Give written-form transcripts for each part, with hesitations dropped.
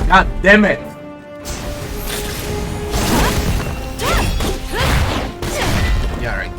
God damn it! Yeah, right.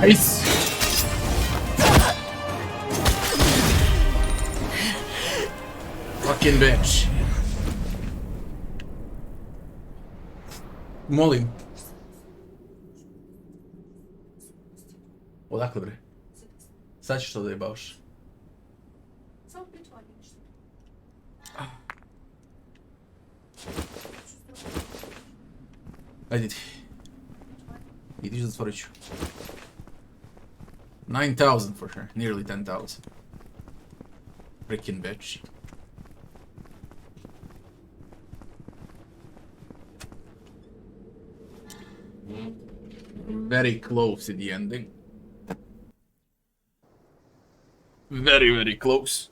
Nice. Fucking bitch. Molim. Odakle bre? Sad ćeš to da jebavaš. Samo pričali ništa. Ajde ti. Idiš zatvorit ću. 9,000 for sure. Nearly 10,000. Freaking bitch. Very close to the ending. Very, very close.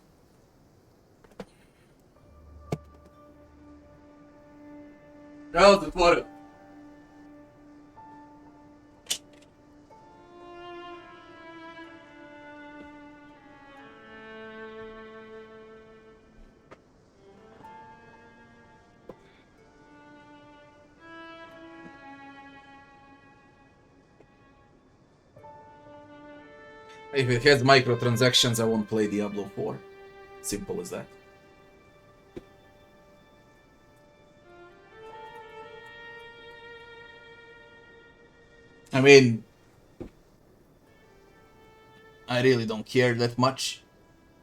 Evo te tvore. If it has microtransactions, I won't play Diablo 4. Simple as that. I mean, I really don't care that much.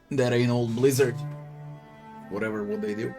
That ain't old Blizzard. Whatever would they do.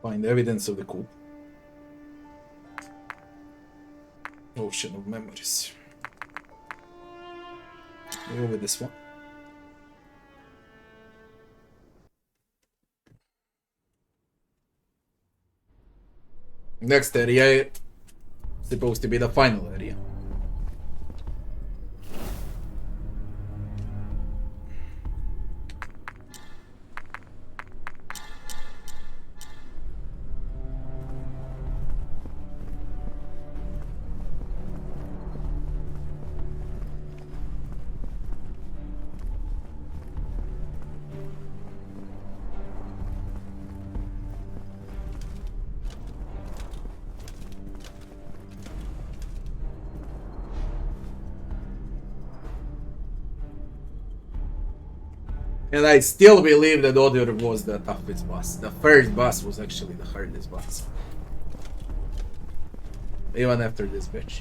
Find evidence of the coup. Ocean of memories. We'll go with this one. Next area is supposed to be the final area. And I still believe that Odur was the toughest boss. The first boss was actually the hardest boss. Even after this bitch.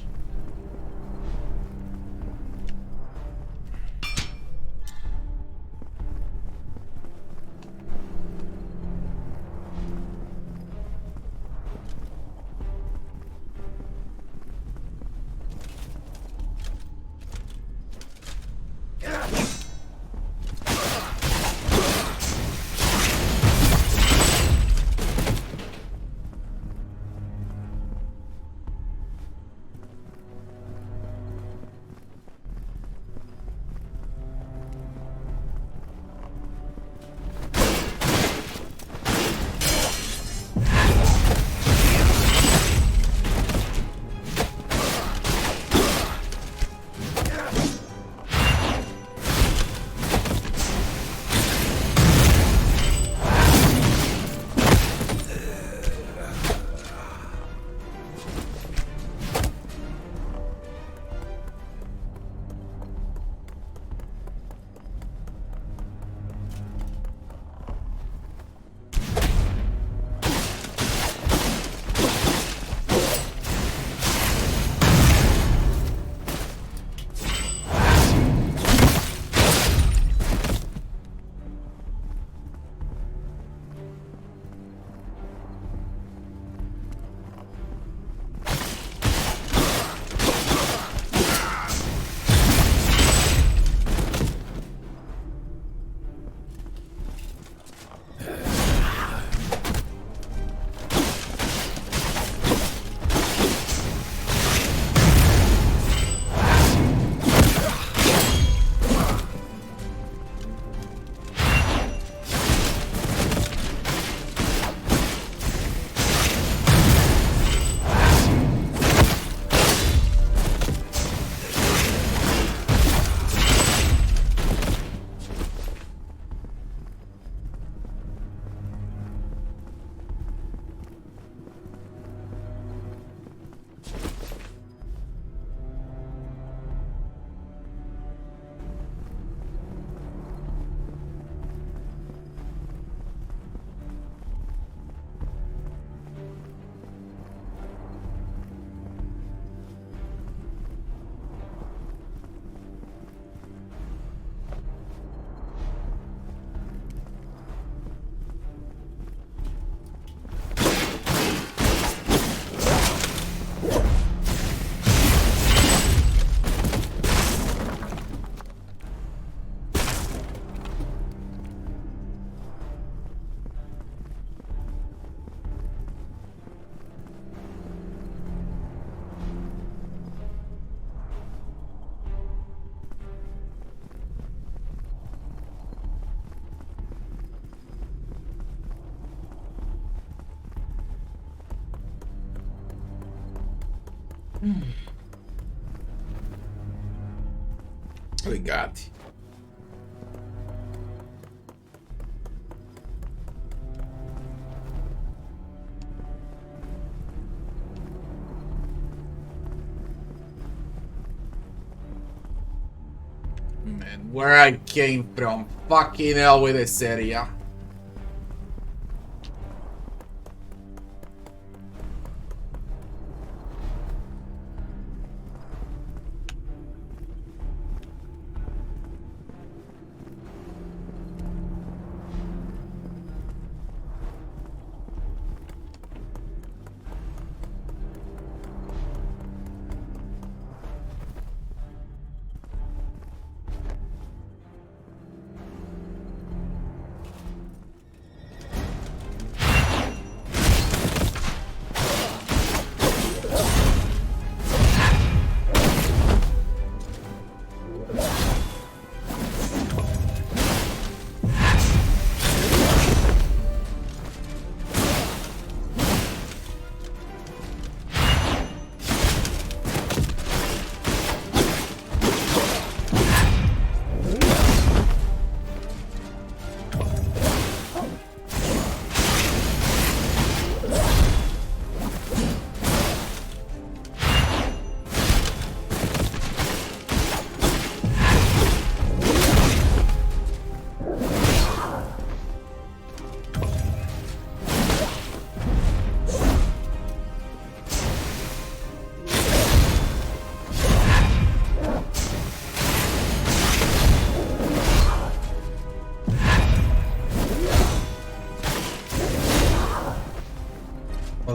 We got. Man, where I came from, fucking hell with this area.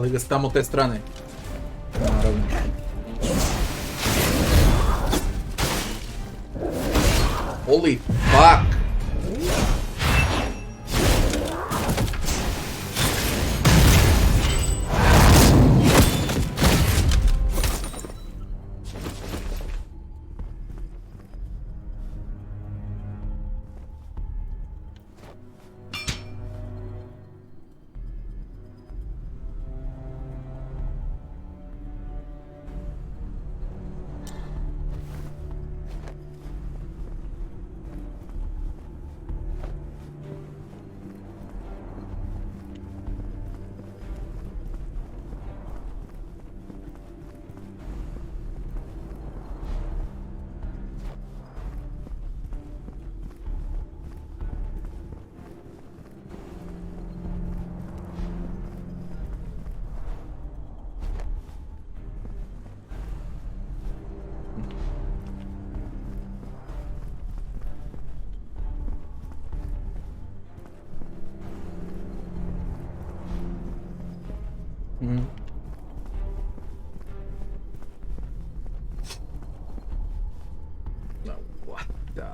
Ali ga tamo te strane. Naravno. Holy fuck! No, what the?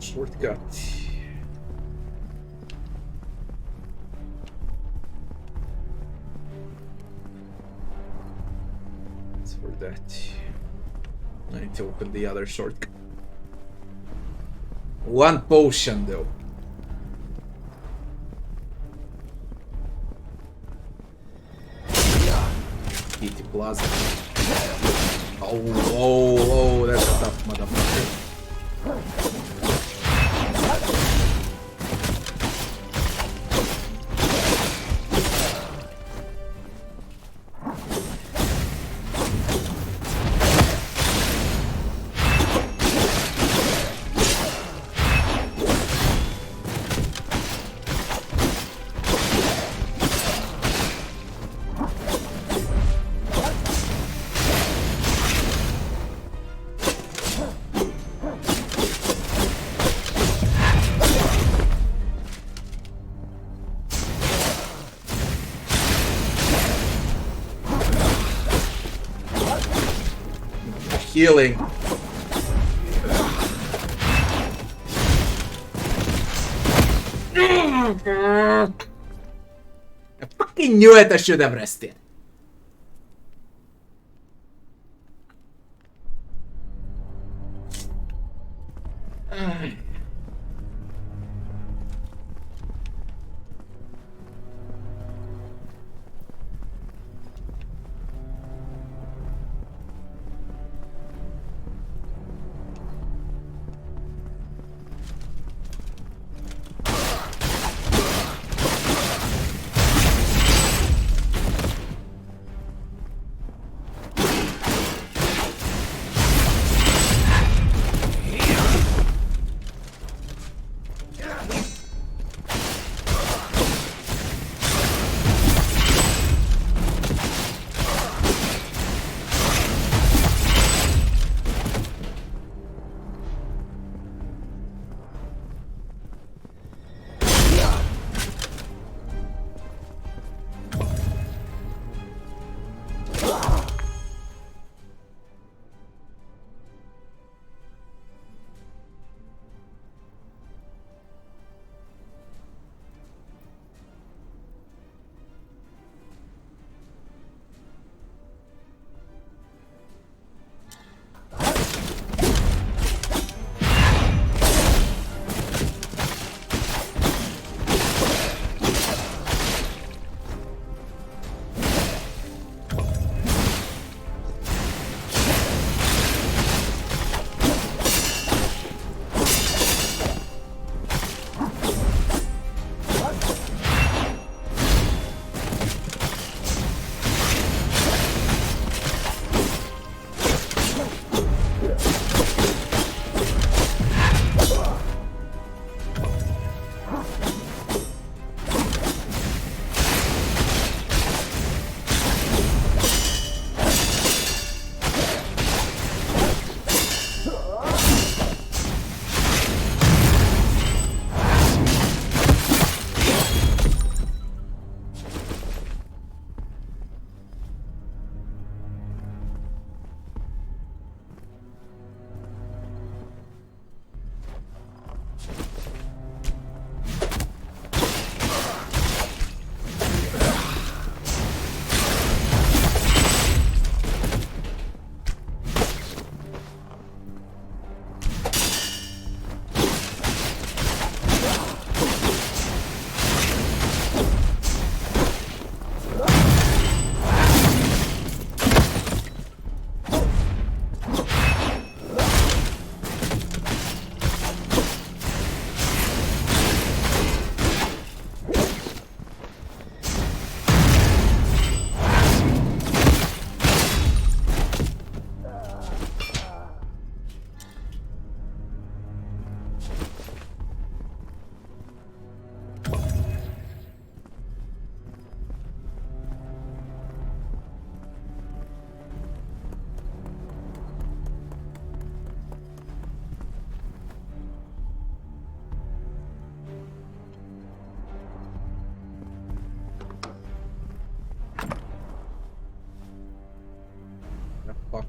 Shortcut. It's for that. I need to open the other shortcut. One potion though. Heat Plaza. Oh, that's a tough motherfucker. Healing. I fucking knew it, I should have rested.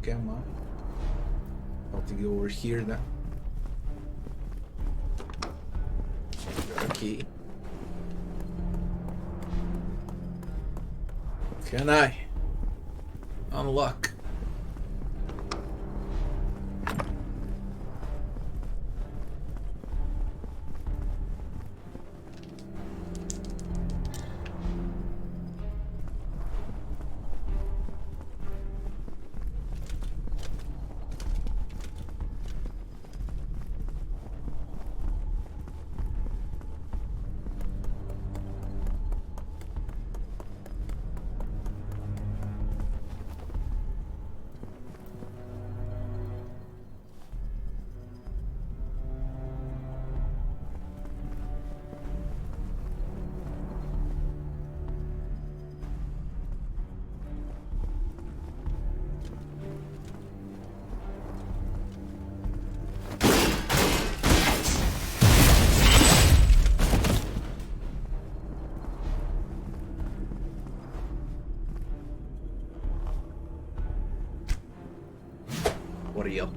am I? I'll have to go over here then. Got a key. Can I unlock? What are you?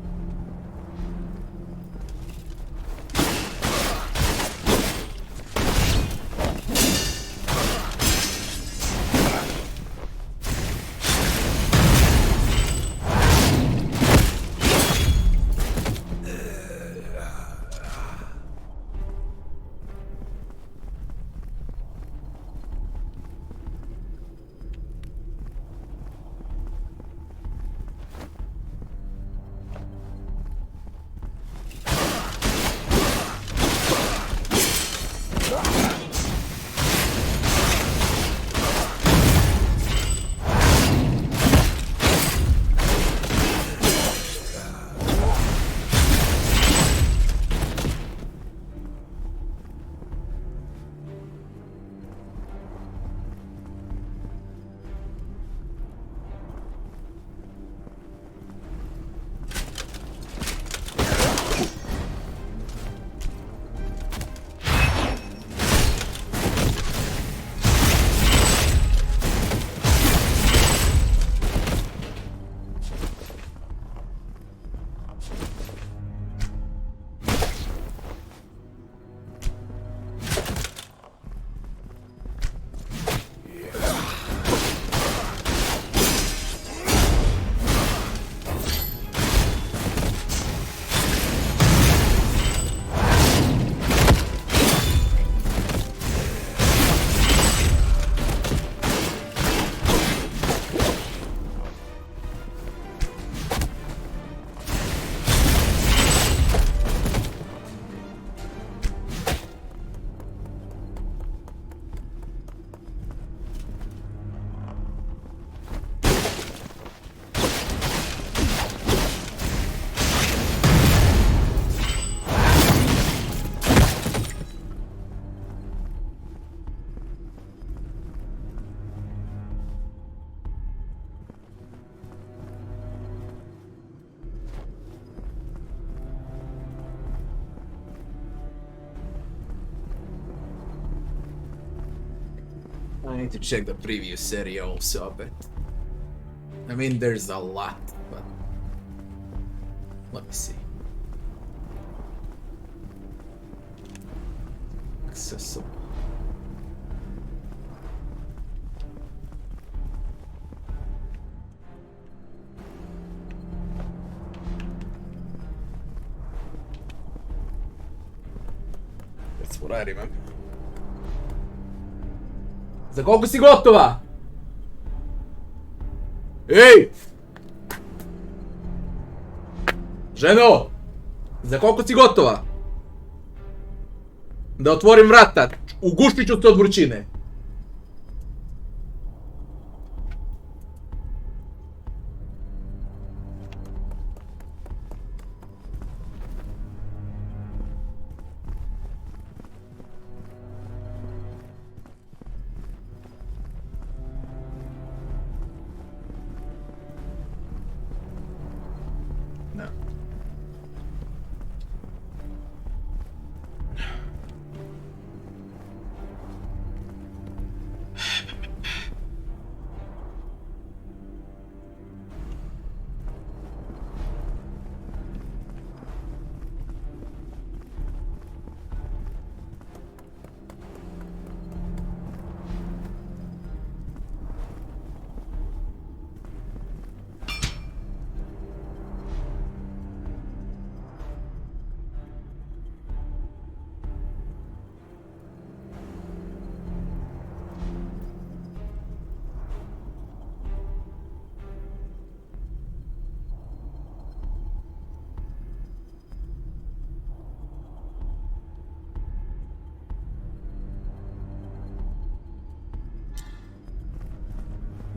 I need to check the previous area also, but I mean there's a lot, but let me see. Accessible. That's what I remember. За колко си готова? Ей! Ženo! За колко си готова? Да otvorim vrata. Ugušit ću se od vrućine.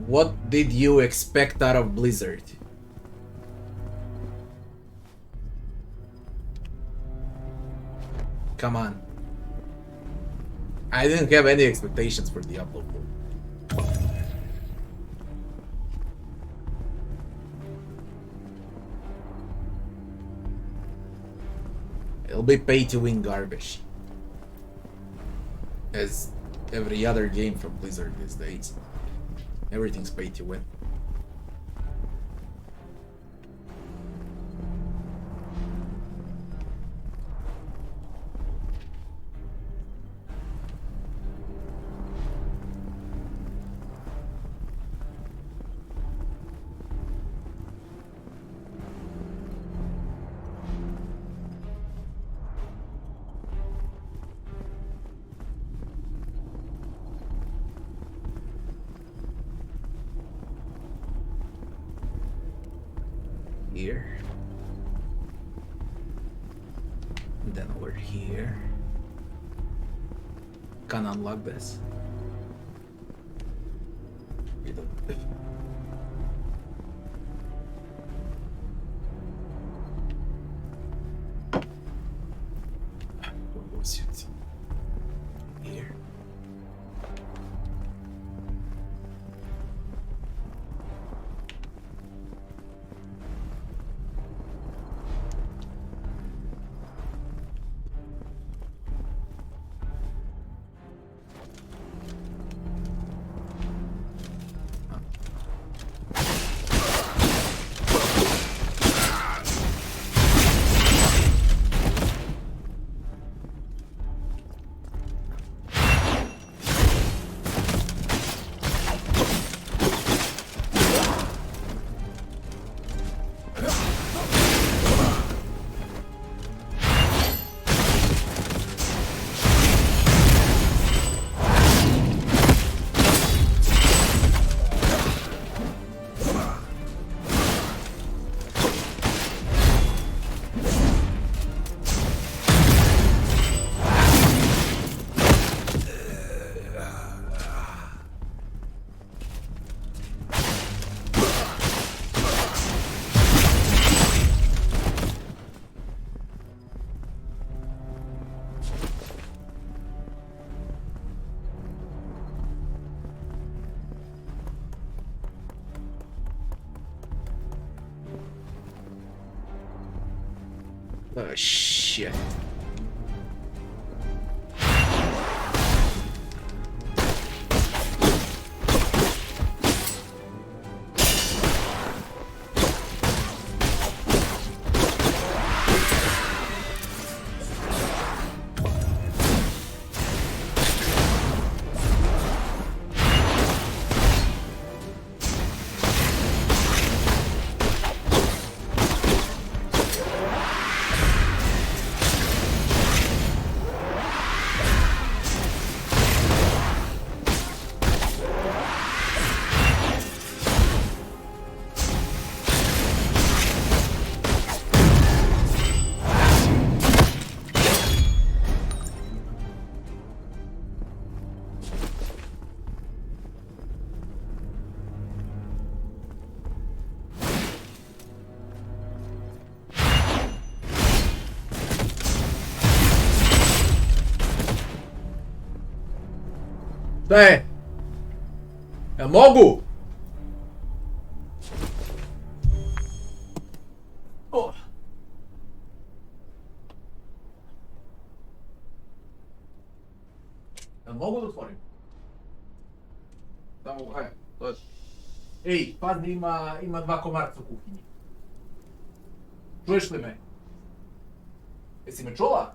What did you expect out of Blizzard? Come on. I didn't have any expectations for Diablo 4. It'll be pay-to-win garbage. As every other game from Blizzard these days. Everything's pay-to-win. Here. And then over here. Can unlock this. What was it? Here. Oh shit. Šta Ja mogu? Oh. Ja mogu da otvorim? Samo, to Ej, pazi, ima 2 komarca u kuhinji. Čuješ li me? Jesi me čula?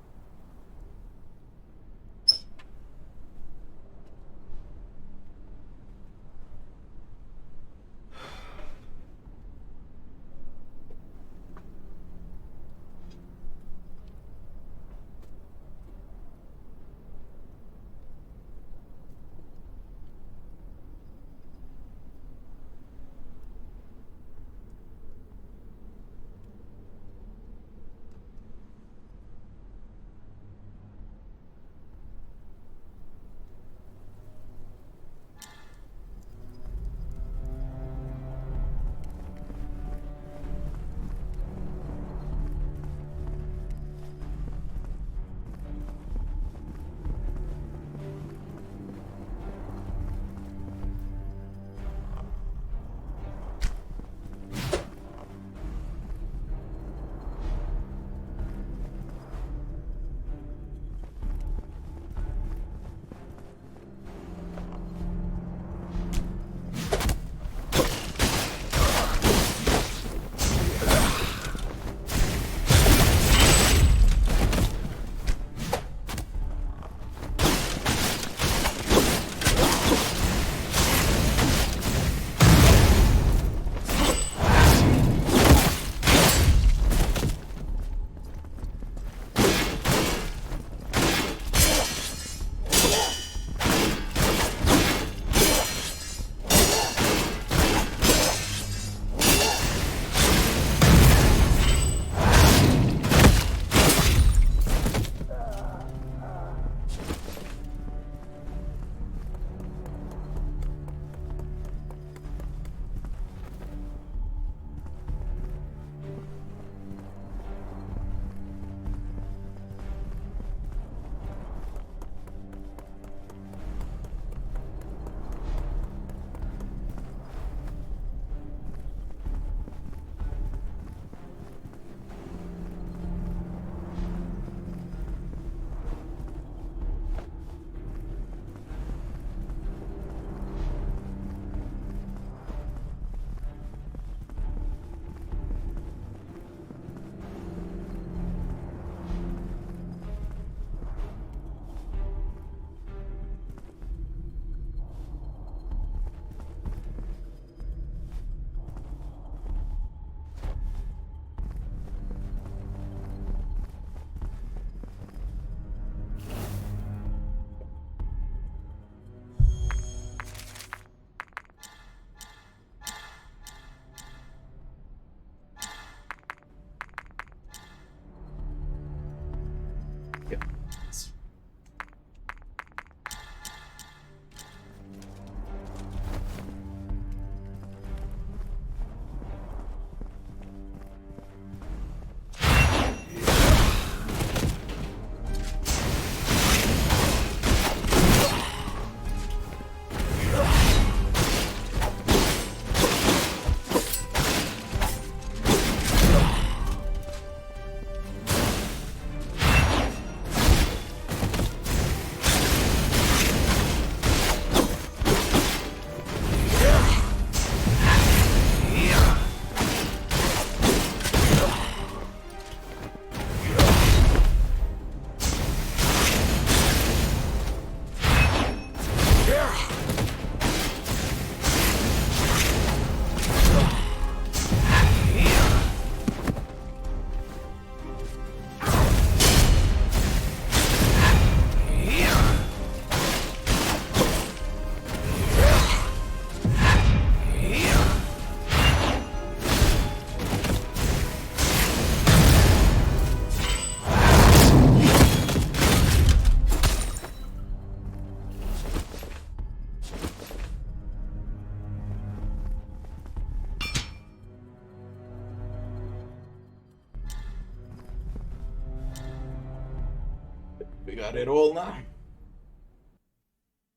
got it all now.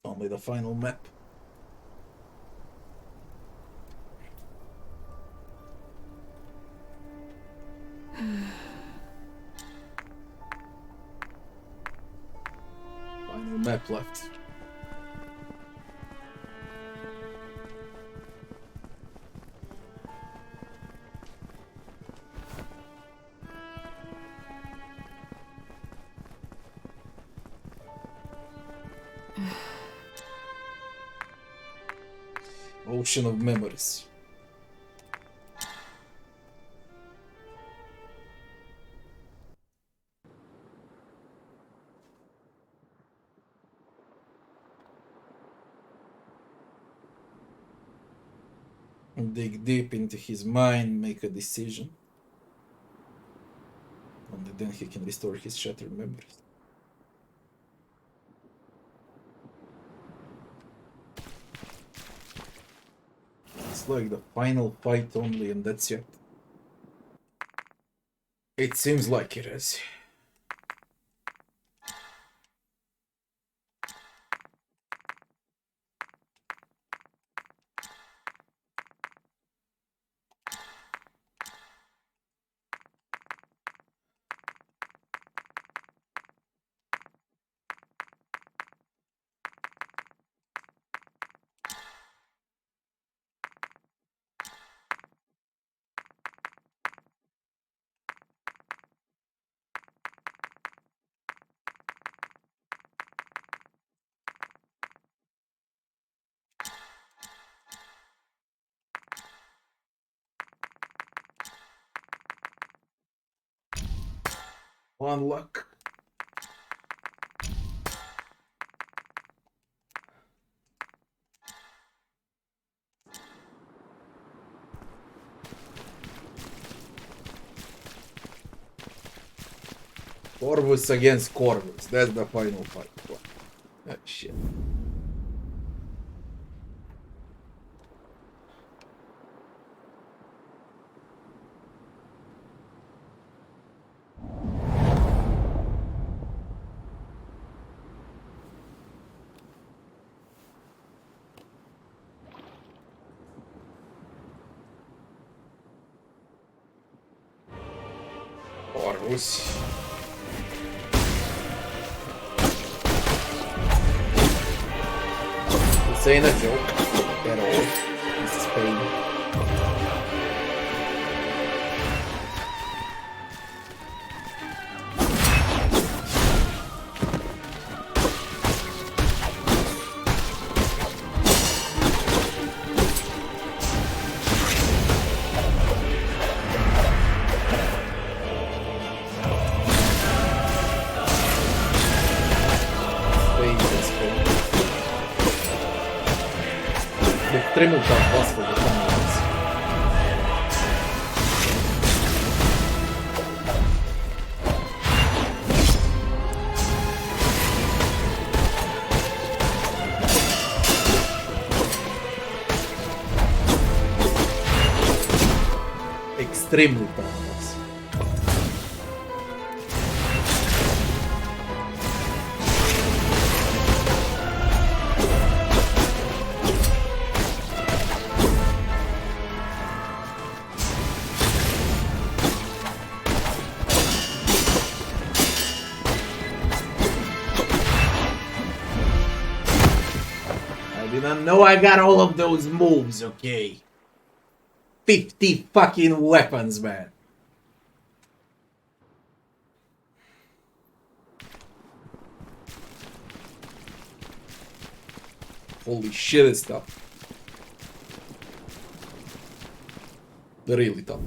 Only the final map. Final map left. Ocean of memories. Dig deep into his mind, make a decision. Only then he can restore his shattered memories. It's like the final fight only, and that's it. It seems like it is. One luck. Corvus against Corvus. That's the final fight. Oh, shit. Corvus. This ain't a joke at all. This is pain. Extremul bosta de caminhões. Extremely tough. No, I got all of those moves, okay? 50 fucking weapons, man. Holy shit, it's tough. Really tough.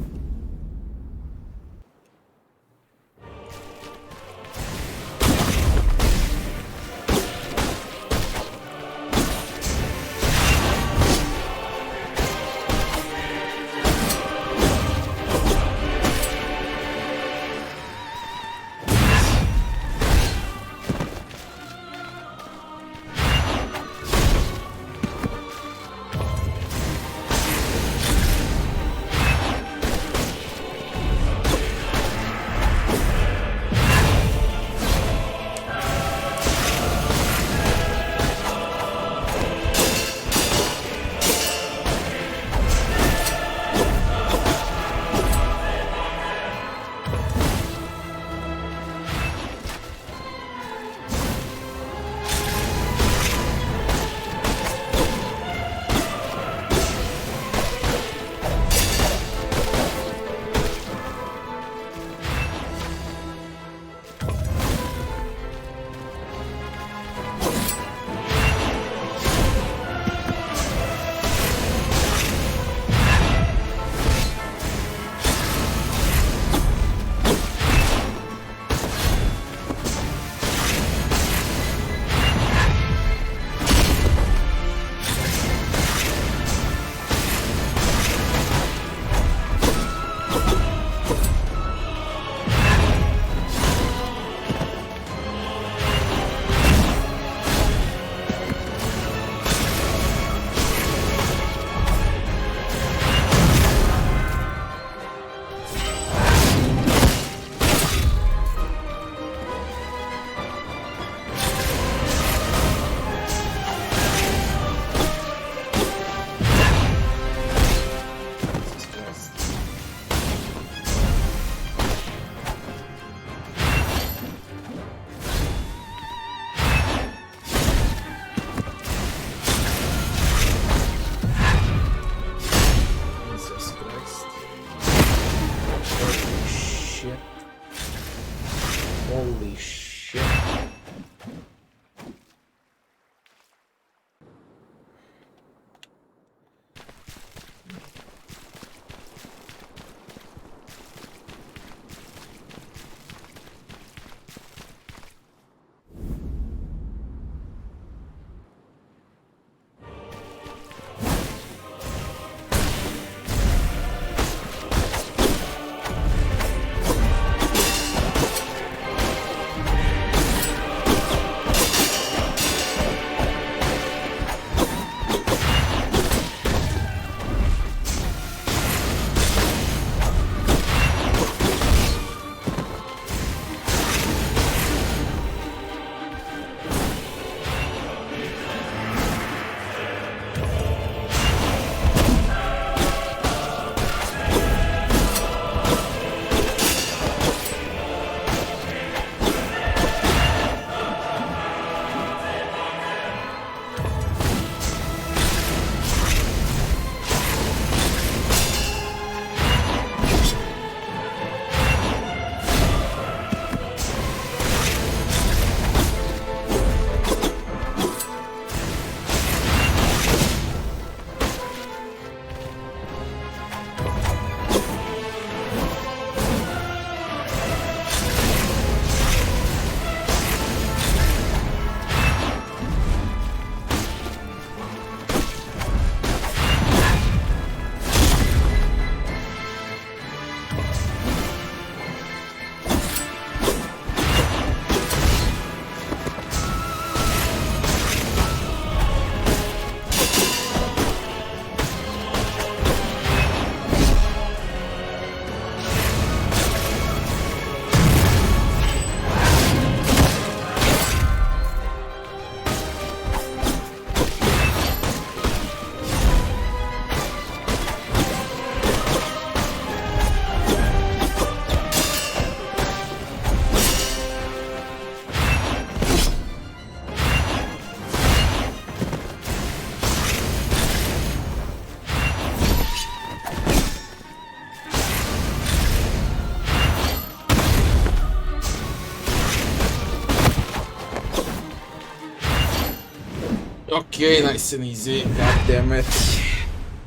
Okay, nice and easy. God damn it.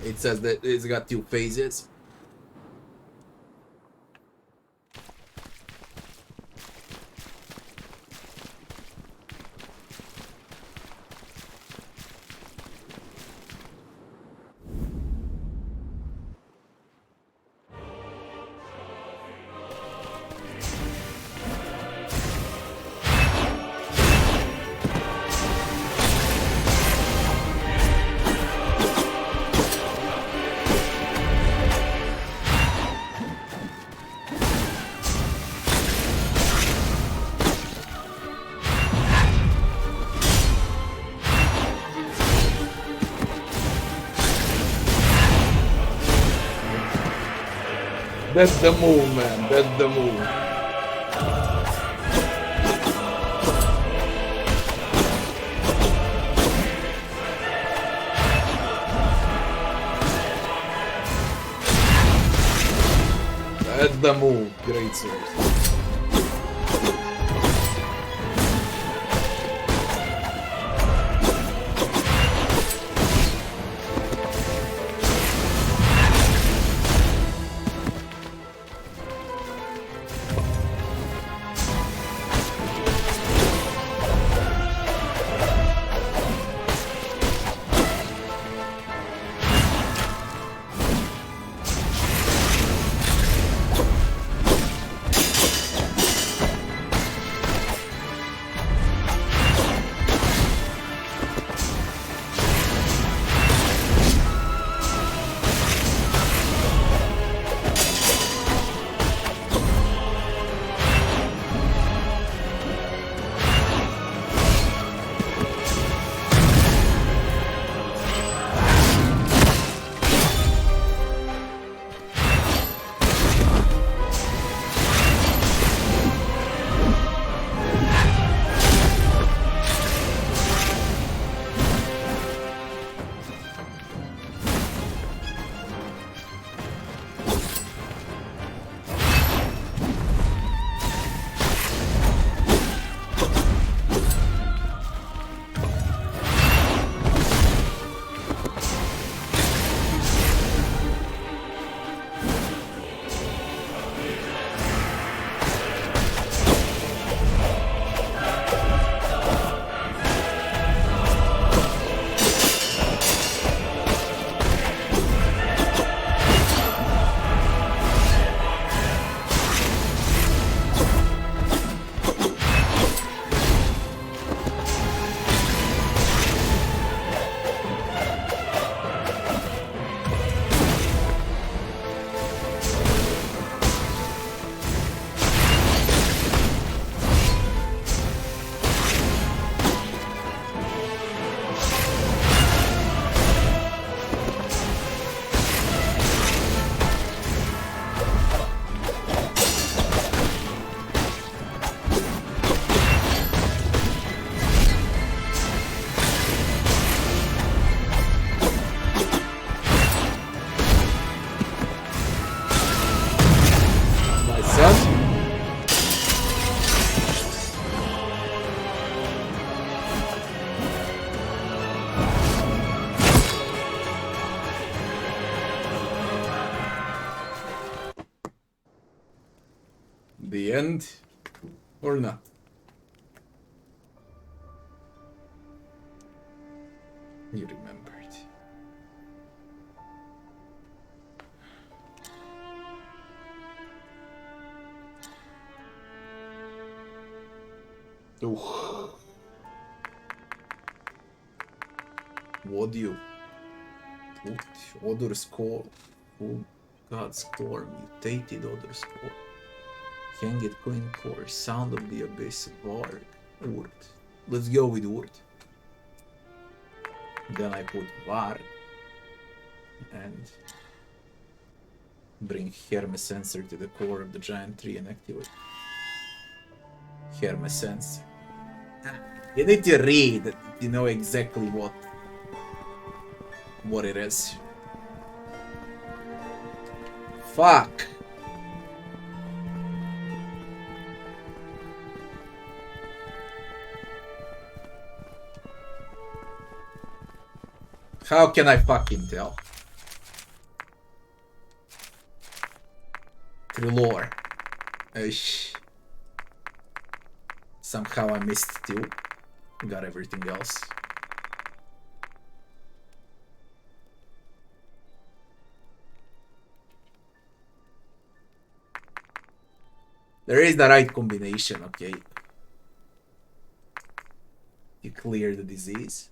It says that it's got 2 phases. That's the move, man. That's the move. That's the move. Great source. The end? Or not? You remembered. Ooh. What do you put? Odor's Call. Oh, God's Storm. Mutated Odor's Call. Hanged Queen Core. Sound of the Abyss. Varg. Urt. Let's go with Urt. Then I put Varg. And bring Hermes Sensor to the core of the giant tree and activate Hermes Sensor. You need to read to know exactly what it is. Fuck. How can I fucking tell? Through lore. Somehow I missed two. Got everything else. There is the right combination, okay. You clear the disease.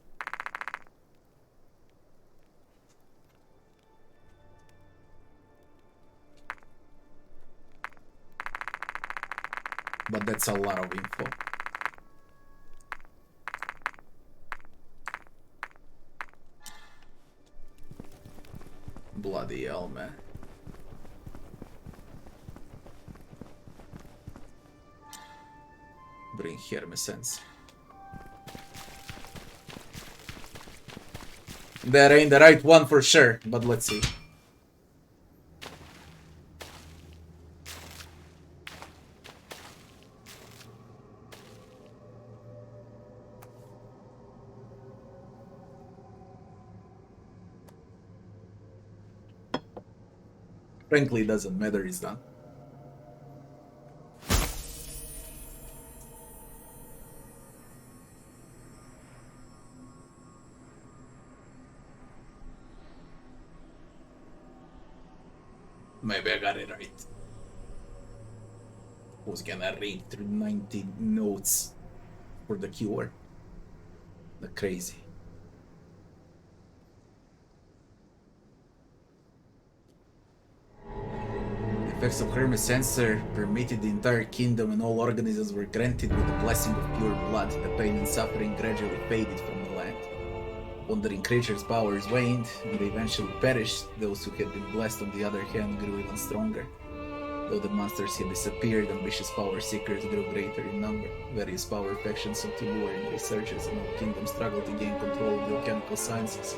But that's a lot of info. Bloody hell, man. Bring Hermes. That ain't the right one for sure, but let's see. Frankly, it doesn't matter, it's done. Maybe I got it right. Who's gonna read through 90 notes for the cure? The crazy. The effects of Hermes sensor permitted the entire kingdom, and all organisms were granted with the blessing of pure blood. The pain and suffering gradually faded from the land. Wandering creatures' powers waned, and they eventually perished. Those who had been blessed, on the other hand, grew even stronger. Though the monsters had disappeared, ambitious power seekers grew greater in number. Various power factions of warring researchers in our kingdom struggled to gain control of the alchemical sciences.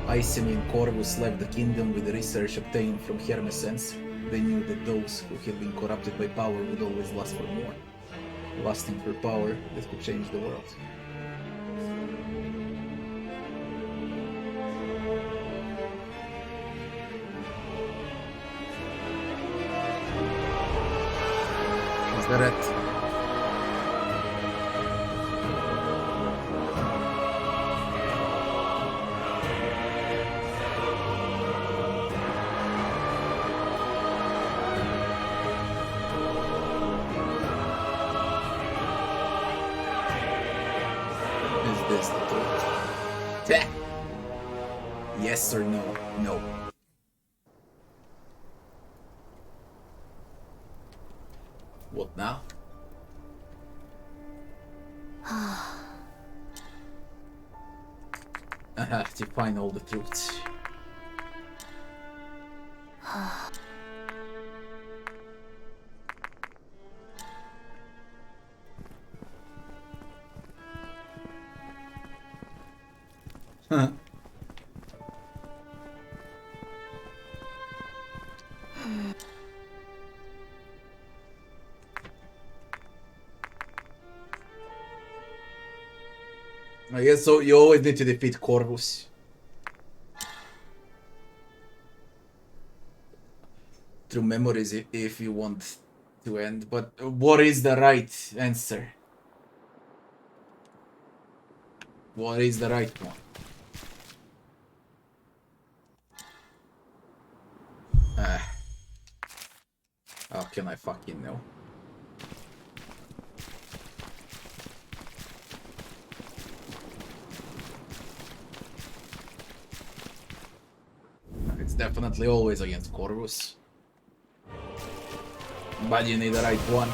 Iceni and Corvus left the kingdom with the research obtained from Hermes sensor. They knew that those who had been corrupted by power would always lust for more, lusting for power that could change the world. Is that it? Yes or no? No. What now? I have to find all the truths. I guess so. You always need to defeat Corvus. Through memories if you want to end. But what is the right answer? What is the right one? How can I fucking know? It's definitely always against Corvus. But you need the right one.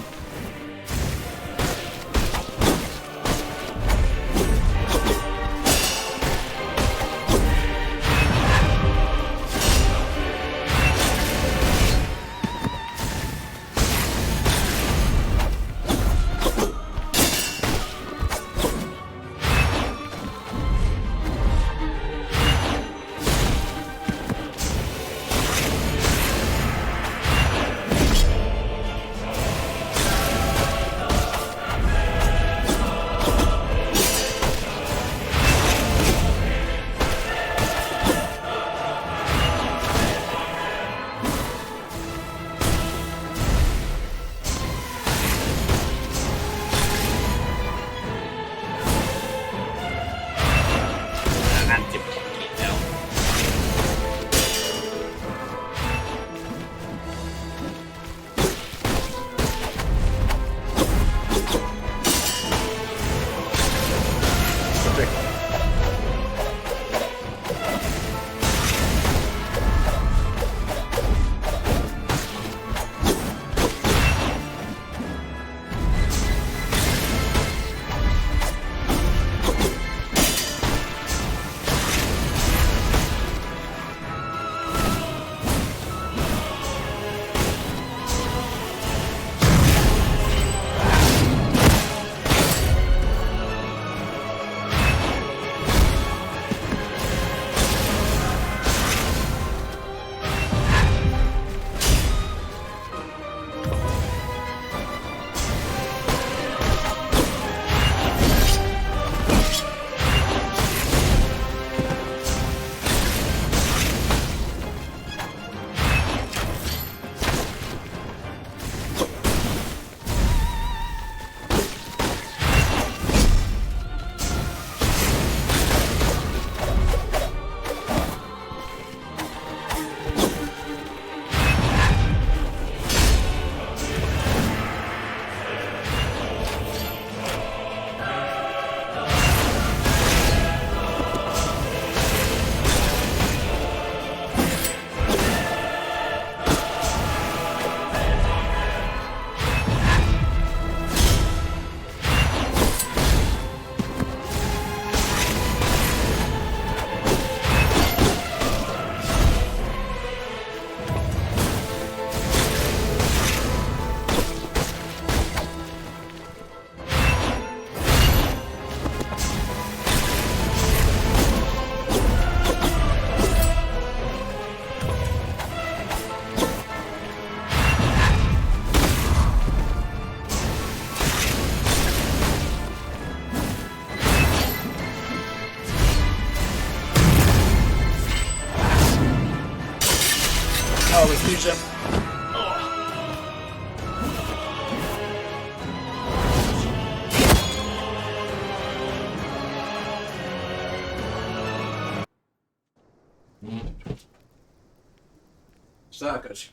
stižem. Šta da kažem?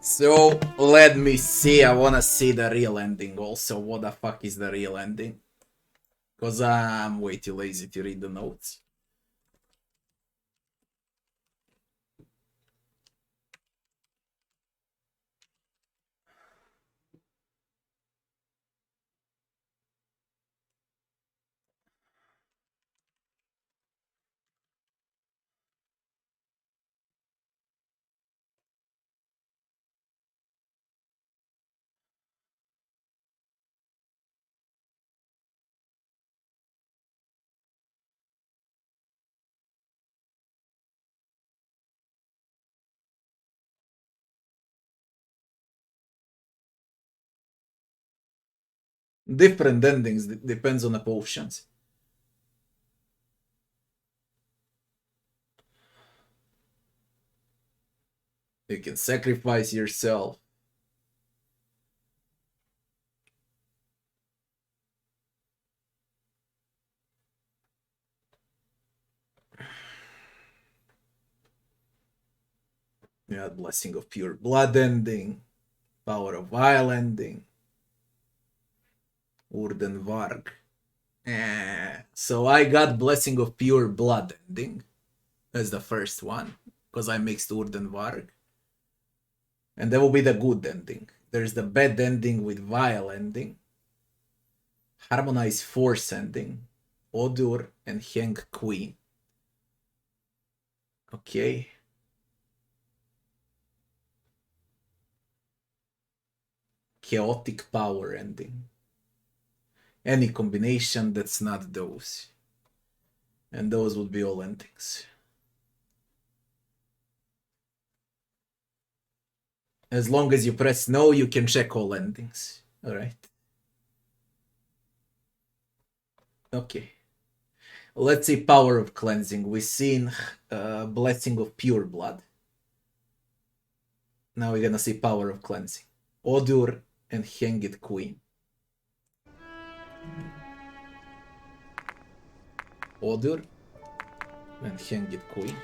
So, let me see, I wanna see the real ending also. What the fuck is the real ending? Cause I'm way too lazy to read the notes. Different endings, depends on the potions. You can sacrifice yourself. You had Blessing of Pure Blood ending, Power of Vile ending, Urden Varg. So I got Blessing of Pure Blood ending as the first one, because I mixed Urden Varg. And that will be the good ending. There's the bad ending with Vile ending, Harmonized Force ending, Odur, and Heng Queen. Okay. Chaotic Power ending. Any combination that's not those. And those would be all endings. As long as you press no, you can check all endings. Alright. Okay. Let's see Power of Cleansing. We've seen Blessing of Pure Blood. Now we're gonna see Power of Cleansing. Odur and Henged Queen. Odur and Henged Queen.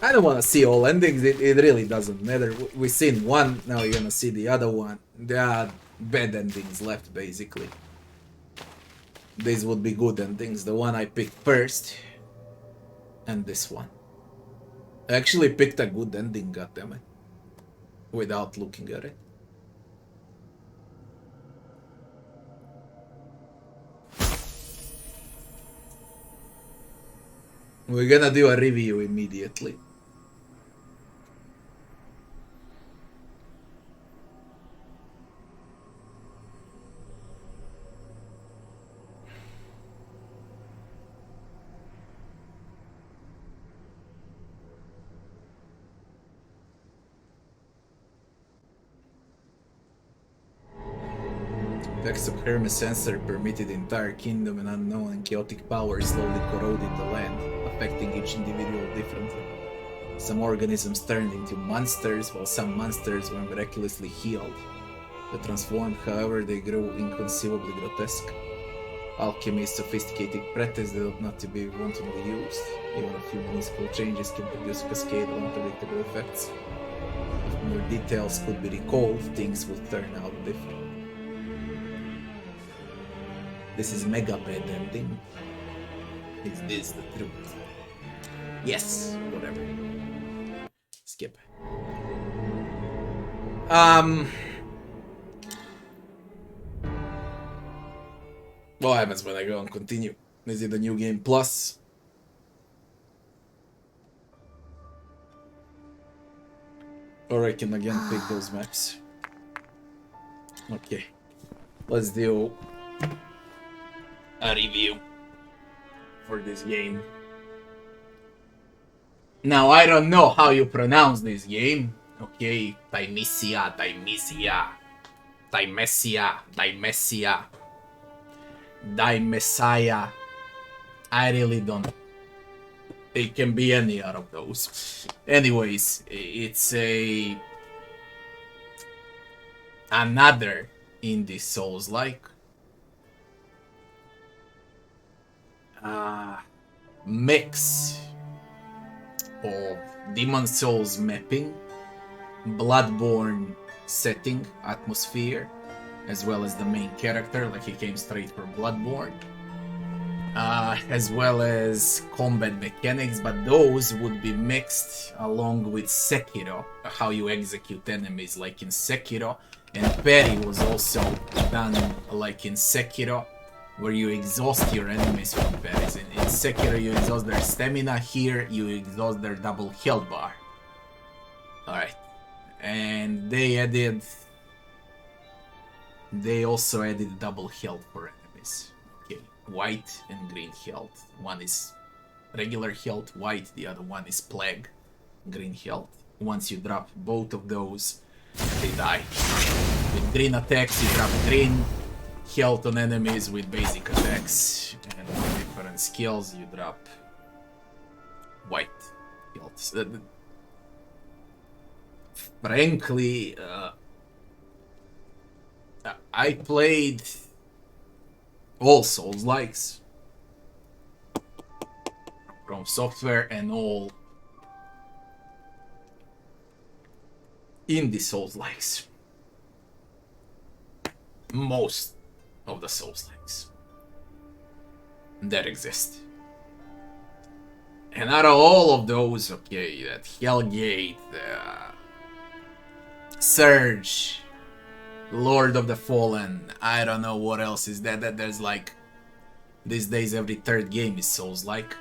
I don't want to see all endings, it really doesn't matter. We've seen one, now you're gonna see the other one. There are bad endings left, basically. These would be good endings. The one I picked first, and this one. I actually picked a good ending, goddammit. Without looking at it. We're gonna do a review immediately. Effects of Hermes sensor permitted the entire kingdom, and unknown and chaotic power slowly corroded the land, affecting each individual differently. Some organisms turned into monsters, while some monsters were miraculously healed. They transformed, however, they grew inconceivably grotesque. Alchemy is sophisticated practice that ought not to be wantonly used. Even a few minuscule changes can produce a cascade of unpredictable effects. If more details could be recalled, things would turn out different. This is mega bad ending. Is this the truth? Yes, whatever. Skip. What happens when I go and continue? Is it a new game plus? Or I can again pick those maps. Okay. Let's do a review for this game. Now, I don't know how you pronounce this game. Okay, Thymesia, Thymesia, Thymesia, Thymesia, Thymesia. I really don't. It can be any out of those. Anyways, it's another indie Souls-like. Mix of Demon Souls mapping, Bloodborne setting, atmosphere, as well as the main character, like he came straight from Bloodborne, as well as combat mechanics, but those would be mixed along with Sekiro, how you execute enemies like in Sekiro, and parry was also done like in Sekiro, where you exhaust your enemies from parries. In Sekiro you exhaust their stamina, here you exhaust their double health bar. Alright. And they also added double health for enemies. Okay, white and green health. One is regular health, white, the other one is plague, green health. Once you drop both of those, they die. With green attacks, you drop green health on enemies. With basic attacks and different skills, you drop white health. Frankly, I played all Souls-likes from Software and all indie Souls-likes. Most of the Souls-likes that exist. And out of all of those, okay, that Hellgate, Surge, Lord of the Fallen, I don't know what else is that there's like, these days every third game is Souls-like.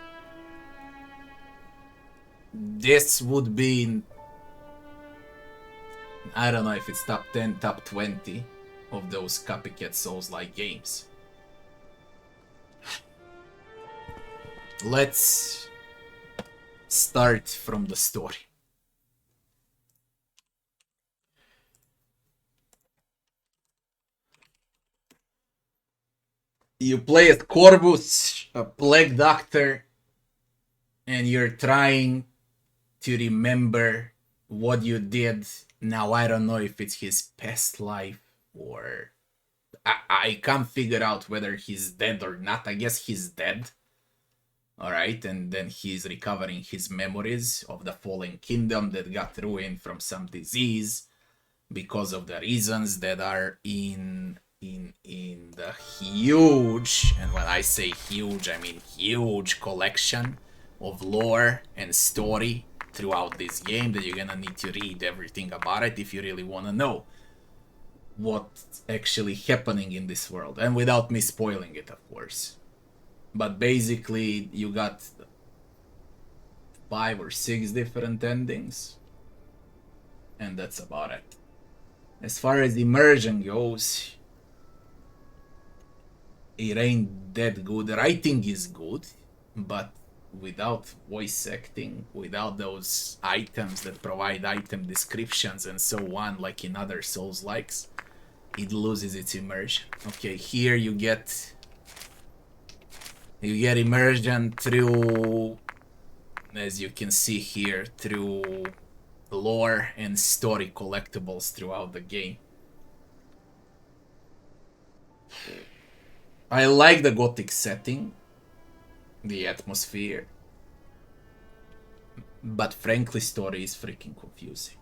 This would be, I don't know if it's top 10, top 20 of those copycat Souls-like games. Let's start from the story. You play as Corvus, a plague doctor, and you're trying to remember what you did. Now, I don't know if it's his past life or... I can't figure out whether he's dead or not. I guess he's dead. Alright, and then he's recovering his memories of the fallen kingdom that got ruined from some disease because of the reasons that are in the huge, and when I say huge, I mean huge collection of lore and story throughout this game that you're gonna need to read everything about it if you really want to know what's actually happening in this world, and without me spoiling it, of course. But basically you got 5 or 6 different endings, and that's about it. As far as immersion goes, it ain't that good. The writing is good, but without voice acting, without those items that provide item descriptions and so on, like in other Souls-likes, it loses its immersion. Okay, here you get immersion through, as you can see here, through lore and story collectibles throughout the game. I like the gothic setting, the atmosphere, but frankly, story is freaking confusing.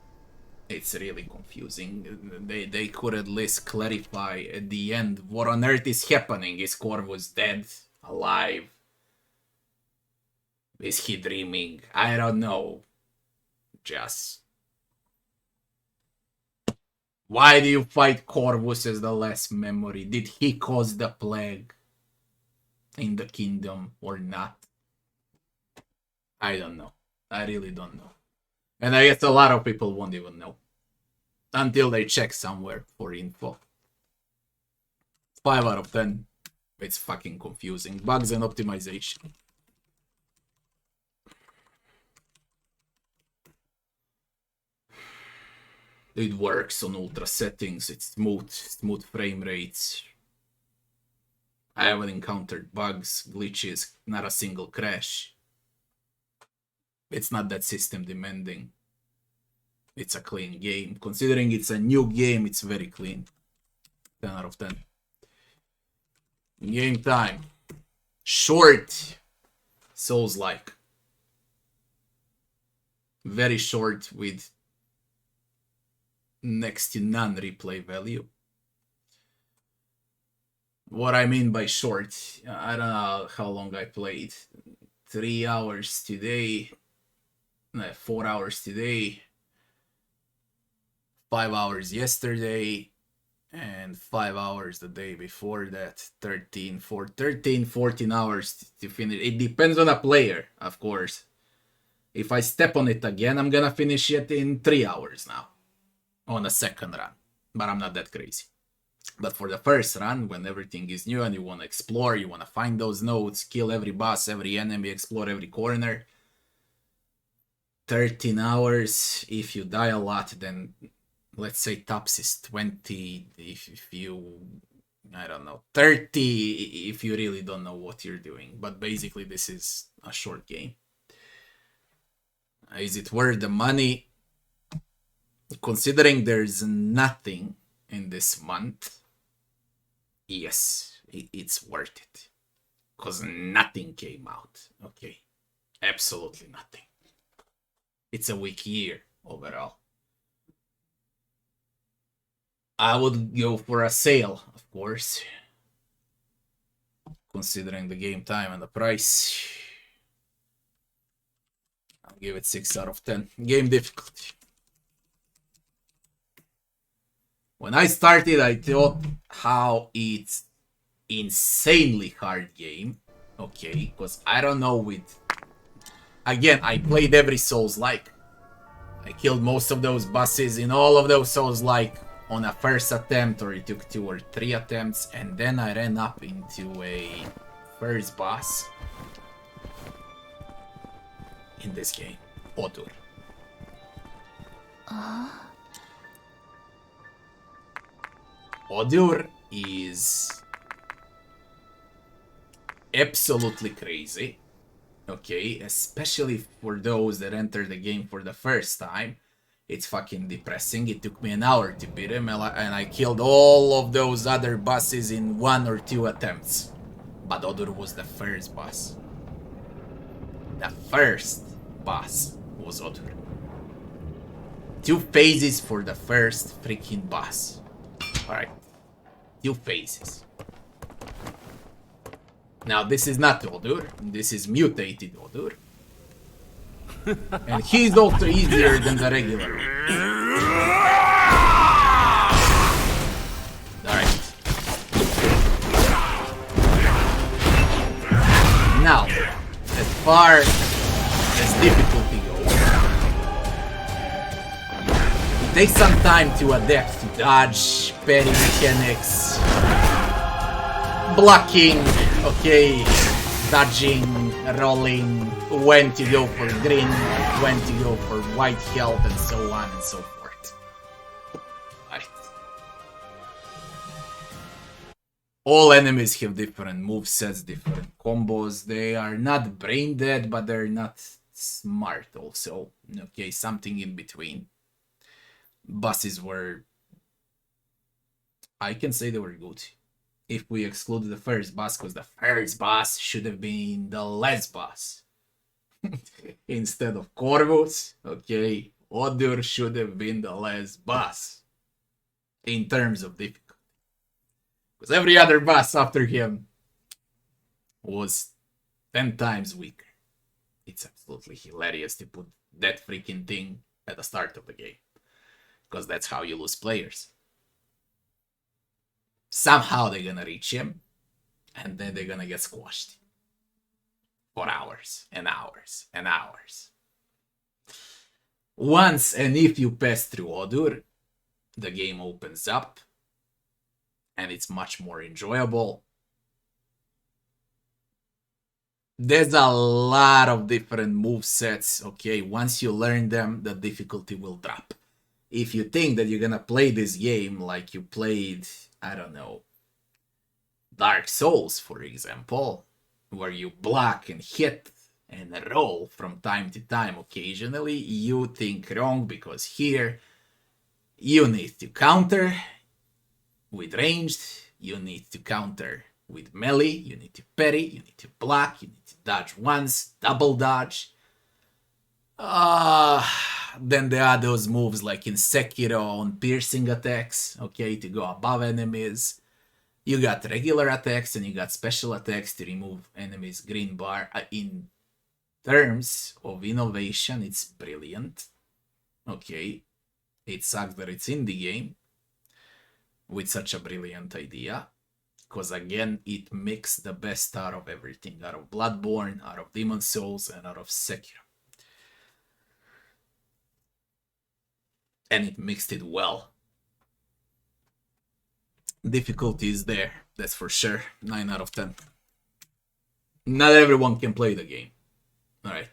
It's really confusing. They could at least clarify at the end what on earth is happening. Is Corvus dead? Alive? Is he dreaming? I don't know. Just... why do you fight Corvus as the last memory? Did he cause the plague in the kingdom or not? I don't know. I really don't know. And I guess a lot of people won't even know until they check somewhere for info. 5 out of 10. It's fucking confusing. Bugs and optimization. It works on ultra settings. It's smooth frame rates. I haven't encountered bugs, glitches, not a single crash. It's not that system demanding. It's a clean game. Considering it's a new game, it's very clean. 10 out of 10. Game time. Short. Souls-like. Very short with next to none replay value. What I mean by short, I don't know how long I played. 3 hours today. 4 hours today. 5 hours yesterday. And 5 hours the day before that. 13, 14 hours to finish. It depends on a player, of course. If I step on it again, I'm gonna finish it in 3 hours now. On a second run. But I'm not that crazy. But for the first run, when everything is new and you want to explore, you want to find those nodes, kill every boss, every enemy, explore every corner. 13 hours. If you die a lot, then let's say tops is 20. If you, I don't know, 30 if you really don't know what you're doing. But basically, this is a short game. Is it worth the money? Considering there's nothing in this month, yes, it's worth it. Because nothing came out. Okay. Absolutely nothing. It's a weak year overall. I would go for a sale, of course. Considering the game time and the price. I'll give it 6 out of 10. Game difficulty. When I started, I thought how it's insanely hard game. Okay, because I don't know with... Again, I played every Souls-like. I killed most of those bosses in all of those Souls-like on a first attempt, or it took 2 or 3 attempts, and then I ran up into a first boss in this game, Odur. Odur is absolutely crazy, okay, especially for those that enter the game for the first time. It's fucking depressing. It took me an hour to beat him, and I killed all of those other bosses in 1 or 2 attempts. But Odur was the first boss. The first boss was Odur. 2 phases for the first freaking boss. Alright. 2 phases. Now, this is not Odur. This is mutated Odur. And he's also easier than the regular one. Alright. Now, as far as difficulty goes, it takes some time to adapt to dodge, parry mechanics, blocking, okay, dodging, rolling, when to go for green, when to go for white health, and so on and so forth. Right. All enemies have different movesets, different combos. They are not brain dead, but they're not smart also. Okay, something in between. Bosses were... I can say they were good. If we exclude the first boss, because the first boss should have been the last boss. Instead of Corvus, okay, Odur should have been the last boss. In terms of difficulty. Because every other boss after him was 10 times weaker. It's absolutely hilarious to put that freaking thing at the start of the game. Because that's how you lose players. Somehow they're gonna reach him, and then they're gonna get squashed. For hours and hours and hours. Once and if you pass through Odur, the game opens up, and it's much more enjoyable. There's a lot of different movesets, okay? Once you learn them, the difficulty will drop. if you think that you're gonna play this game like you played, I don't know, Dark Souls, for example, where you block and hit and roll from time to time occasionally, you think wrong, because here you need to counter with ranged, you need to counter with melee, you need to parry, you need to block, you need to dodge once, double dodge. Then there are those moves like in Sekiro on piercing attacks, okay, to go above enemies. You got regular attacks and you got special attacks to remove enemies' green bar. In terms of innovation, it's brilliant. Okay, it sucks that it's in the game with such a brilliant idea, because again, it mixed the best out of everything, out of Bloodborne, out of Demon's Souls, and out of Sekiro. And it mixed it well. Difficulty is there, that's for sure. 9 out of 10. Not everyone can play the game. Alright.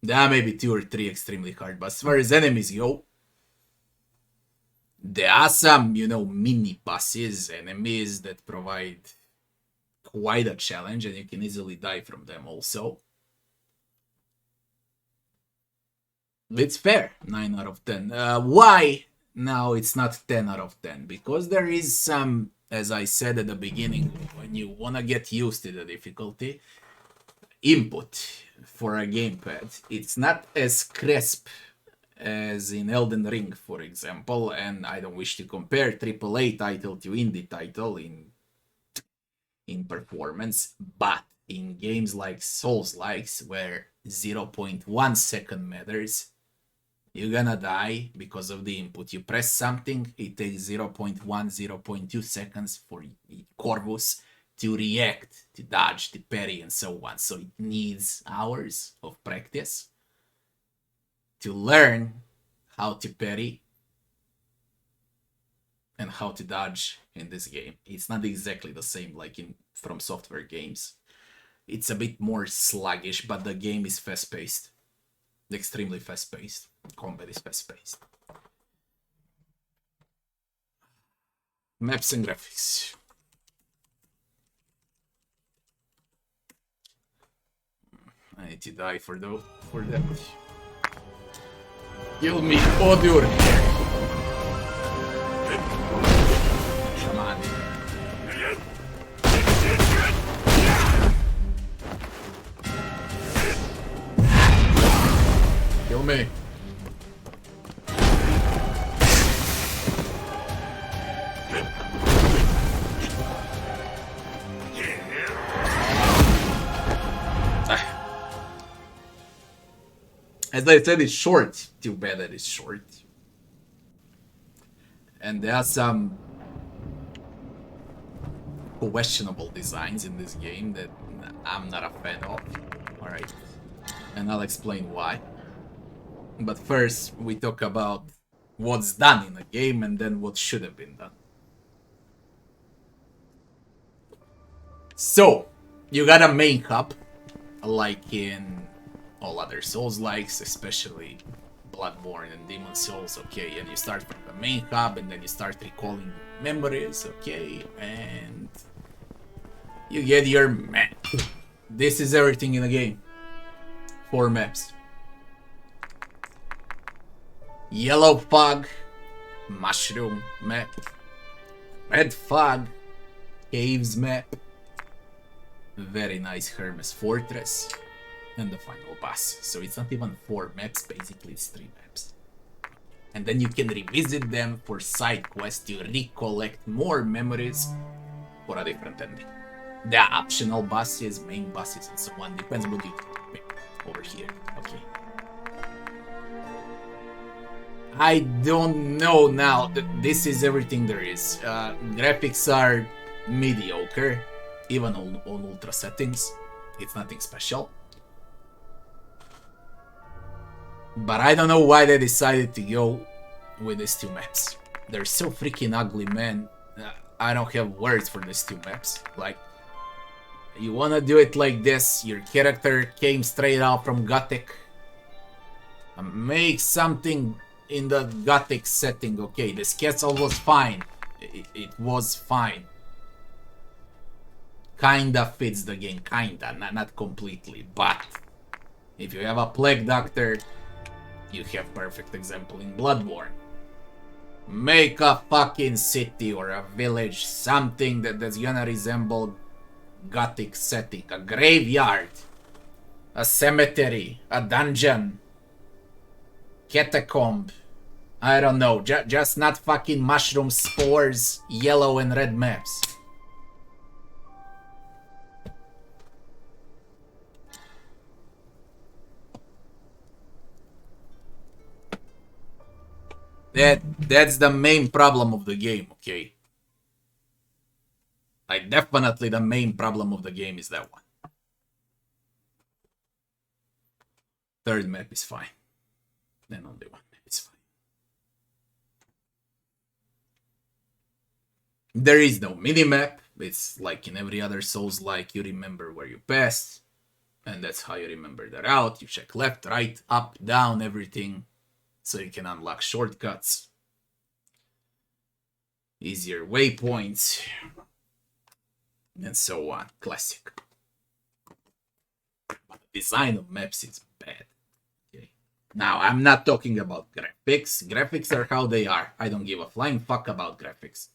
There are maybe 2 or 3 extremely hard, but as far as enemies go, there are some, mini bosses, enemies that provide quite a challenge, and you can easily die from them also. It's fair, 9 out of 10. Why now it's not 10 out of 10? Because there is some, as I said at the beginning, when you want to get used to the difficulty, input for a gamepad, it's not as crisp as in Elden Ring, for example, and I don't wish to compare AAA title to indie title in performance, but in games like Souls-likes, where 0.1 second matters, you're gonna die because of the input. You press something, it takes 0.1, 0.2 seconds for Corvus to react, to dodge, to parry, and so on. So it needs hours of practice to learn how to parry and how to dodge in this game. It's not exactly the same like in From Software games. It's a bit more sluggish, but the game is fast-paced. Extremely fast-paced. Combat is fast-paced. Maps and graphics. I need to die for that. Kill me, Odur! Come on. Kill me. As I said, it's short. Too bad that it's short. And there are some questionable designs in this game that I'm not a fan of. Alright. And I'll explain why. But first, we talk about what's done in a game and then what should have been done. So, you got a main hub, like in all other Souls-likes, especially Bloodborne and Demon's Souls, okay, and you start from the main hub and then you start recalling memories, okay, and you get your map. This is everything in the game. 4 maps. Yellow fog, mushroom map. Red fog, caves map. Very nice Hermes fortress. And the final boss. So it's not even 4 maps, basically it's 3 maps. And then you can revisit them for side quests to recollect more memories for a different ending. There are optional bosses, main bosses, and so on. Depends what you pick over here. Okay. I don't know now that this is everything there is. Graphics are mediocre, even on ultra settings. It's nothing special. But I don't know why they decided to go with these 2 maps. They're so freaking ugly, man. I don't have words for these 2 maps. Like, you wanna do it like this, your character came straight out from Gothic. Make something in the Gothic setting, okay, this castle was fine. It was fine. Kinda fits the game, kinda, not completely, but if you have a Plague Doctor, you have perfect example in Bloodborne. Make a fucking city or a village, something that's gonna resemble Gothic setting, a graveyard, a cemetery, a dungeon, catacomb. I don't know, just not fucking mushroom spores, yellow and red maps. That's the main problem of the game, okay? Like, definitely the main problem of the game is that one. Third map is fine. Then only one map is fine. There is no minimap. It's like in every other Souls-like, you remember where you passed, and that's how you remember the route. You check left, right, up, down, everything, so you can unlock shortcuts, easier waypoints, and so on. Classic. But the design of maps is bad. Okay. Now, I'm not talking about graphics. Graphics are how they are. I don't give a flying fuck about graphics.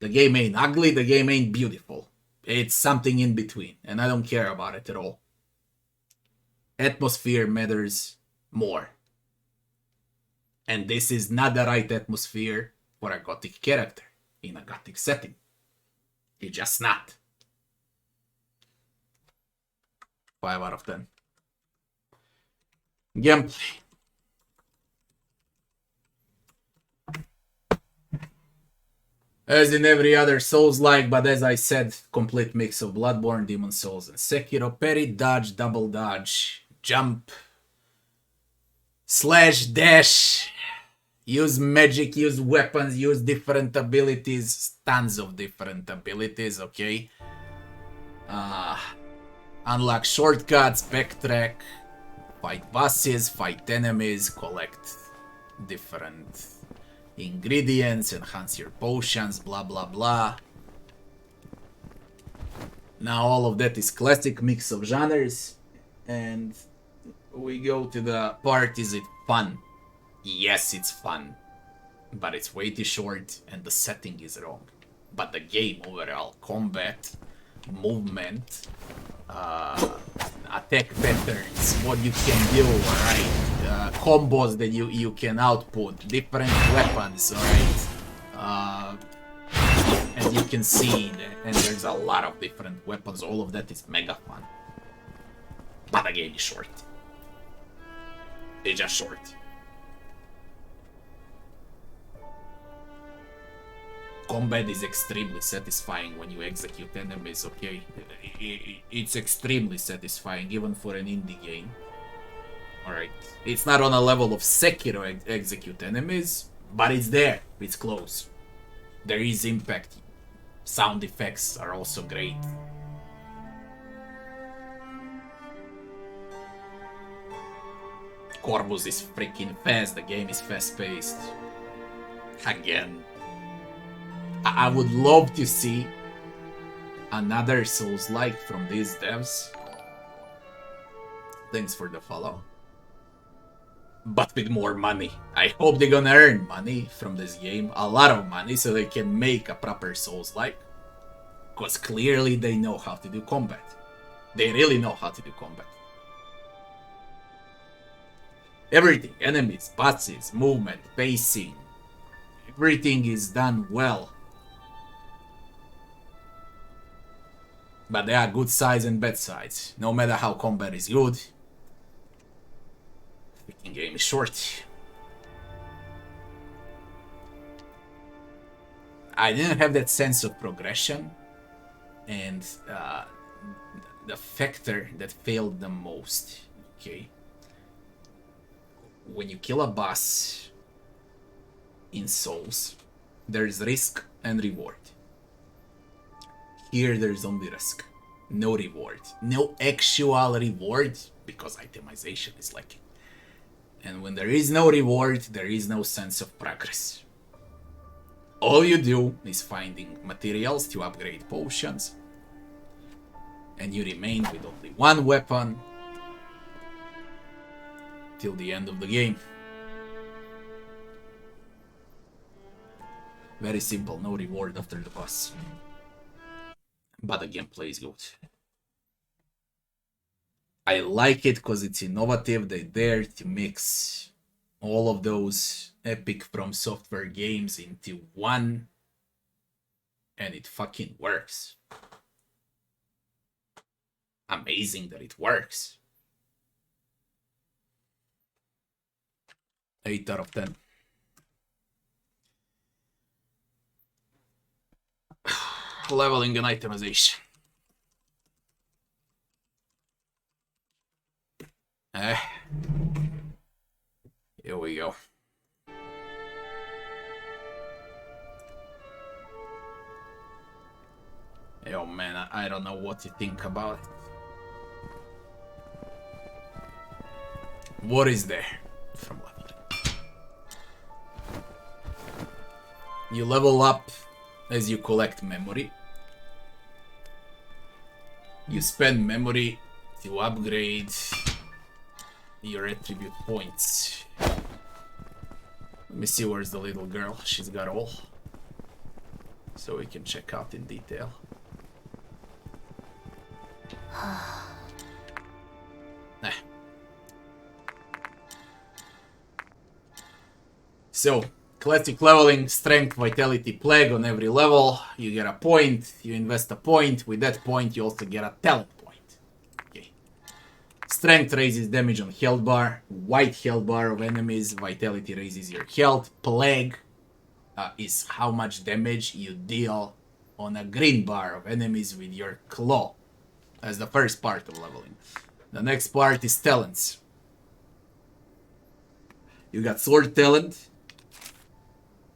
The game ain't ugly, the game ain't beautiful. It's something in between, and I don't care about it at all. Atmosphere matters more. And this is not the right atmosphere for a Gothic character in a Gothic setting. It's just not. 5 out of 10. Gameplay. As in every other Souls-like, but as I said, complete mix of Bloodborne, Demon Souls, and Sekiro. Parry, dodge, double dodge, jump, slash, dash, use magic, use weapons, use different abilities, tons of different abilities, okay? Unlock shortcuts, backtrack, fight bosses, fight enemies, collect different ingredients, enhance your potions, blah blah blah. Now all of that is classic mix of genres, and we go to the part, is it fun? Yes, it's fun, but it's way too short and the setting is wrong. But the game overall, combat, movement, attack patterns, what you can do, right? Combos that you can output, different weapons, alright? And you can see, and there's a lot of different weapons, all of that is mega fun. But the game is short. It's just short. Combat is extremely satisfying when you execute enemies, okay? It's extremely satisfying, even for an indie game. Alright. It's not on a level of Sekiro execute enemies, but it's there. It's close. There is impact. Sound effects are also great. Corvus is freaking fast. The game is fast-paced. Again. I would love to see another Souls-like from these devs. Thanks for the follow. But with more money. I hope they're gonna earn money from this game. A lot of money, so they can make a proper Souls-like. Because clearly they know how to do combat. They really know how to do combat. Everything. Enemies, bosses, movement, pacing. Everything is done well. But there are good sides and bad sides. No matter how combat is good, the game is short. I didn't have that sense of progression, and the factor that failed the most, okay? When you kill a boss in Souls, there's risk and reward. Here there's only risk, no reward, no actual reward, because itemization is like And when there is no reward, there is no sense of progress. All you do is finding materials to upgrade potions, and you remain with only one weapon till the end of the game. Very simple, no reward after the boss. But the gameplay is good. I like it because it's innovative. They dare to mix all of those epic From Software games into one, and it fucking works. Amazing that it works. 8 out of 10. Leveling and itemization. Here we go. Oh man, I don't know what to think about it. What is there from leveling? You level up as you collect memory. You spend memory to upgrade your attribute points. Let me see where's the little girl. She's got all. So we can check out in detail. So, classic leveling, strength, vitality, plague on every level. You get a point, you invest a point. With that point, you also get a talent point. Okay. Strength raises damage on health bar. White health bar of enemies. Vitality raises your health. Plague is how much damage you deal on a green bar of enemies with your claw. That's the first part of leveling. The next part is talents. You got sword talent,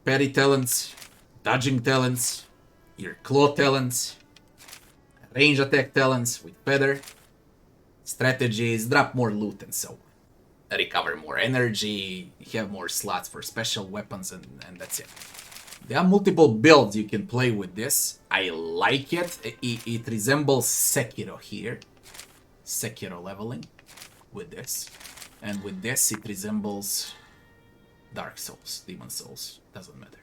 parry talents, dodging talents, your claw talents, range attack talents with feather, strategies, drop more loot and so on. Recover more energy, have more slots for special weapons, and that's it. There are multiple builds you can play with this. I like it. It resembles Sekiro here. Sekiro leveling with this. And with this it resembles Dark Souls, Demon Souls, doesn't matter.